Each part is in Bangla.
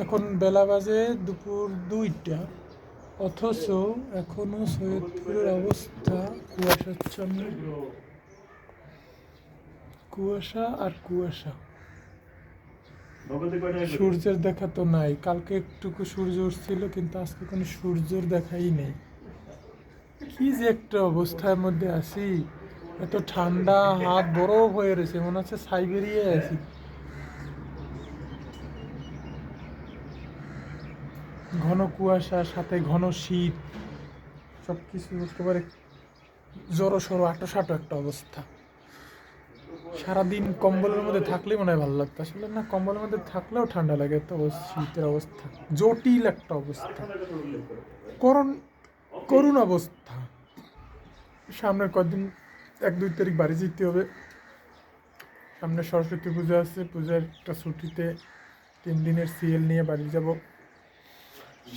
এখন বেলা বাজে দুপুর ২টা, অথচ এখনো সৈয়দপুরের অবস্থা কুয়াশাচ্ছন্ন। কুয়াশা আর কুয়াশা, সূর্যের দেখা তো নাই। কালকে একটুকু সূর্য উঠছিল, কিন্তু আজকে কোনো সূর্যের দেখাই নেই। কি যে একটা অবস্থার মধ্যে আছি, এত ঠান্ডা, হাত বরফ হয়ে রয়েছে, মনে হচ্ছে সাইবেরিয়ায় আছি। ঘন কুয়াশা, সাথে ঘন শীত, সব কিছু একেবারে জড়ো আটো একটা অবস্থা। সারাদিন কম্বলের মধ্যে থাকলে মনে হয় ভালো লাগতো, আসলে না, কম্বলের মধ্যে থাকলেও ঠান্ডা লাগে। এত শীতের অবস্থা, জটিল একটা অবস্থা, করুণ করুণ অবস্থা। সামনের কদিন ১-২ তারিখ বাড়ি যেতে হবে। সামনে সরস্বতী পূজা আছে, পূজার একটা ছুটিতে ৩ দিনের সিএল নিয়ে বাড়ি যাব।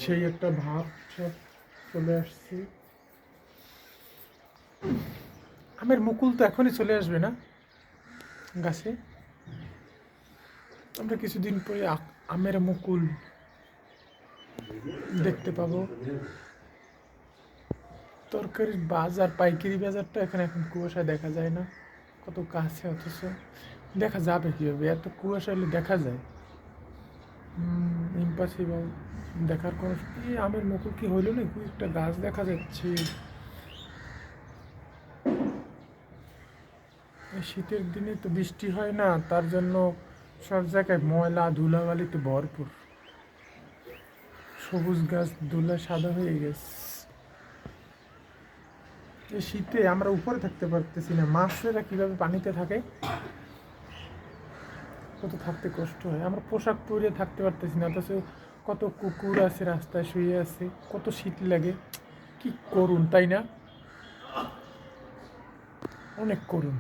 সেই একটা ভাব সব চলে আসছে। আমের মুকুল তো এখনই চলে আসবে না গাছে? আমরা কিছুদিন পরে আমের মুকুল দেখতে পাবো। তরকারির বাজার, পাইকারি বাজারটা এখানে এখন কুয়াশায় দেখা যায় না, কত কাছে, অথচ দেখা যাবে কীভাবে? এত কুয়াশা হলে দেখা যায়, ইম্পসিবল। দেখার কোনো আমের মুকুল কি হইল নাকি? একটা গাছ দেখা যাচ্ছে। শীতের দিনে তো বৃষ্টি হয় না, তার জন্য সব জায়গায় ময়লা ধুলাবালিতে ভরপুর। সবুজ গাছ ধুলা সাদা হয়ে গেছে। এই শীতে আমরা উপরে থাকতে পারতেছি না। মাছেরা কিভাবে পানিতে থাকে, কত থাকতে কষ্ট হয়। আমরা পোশাক পরে থাকতে পারতেছি না, অথচ কত কুকুর আছে রাস্তায় শুয়ে আছে, কত শীত লাগে। কি করুন, তাই না? অনেক করুন।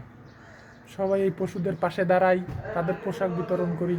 সবাই এই পশুদের পাশে দাঁড়াই, তাদের পোশাক বিতরণ করি।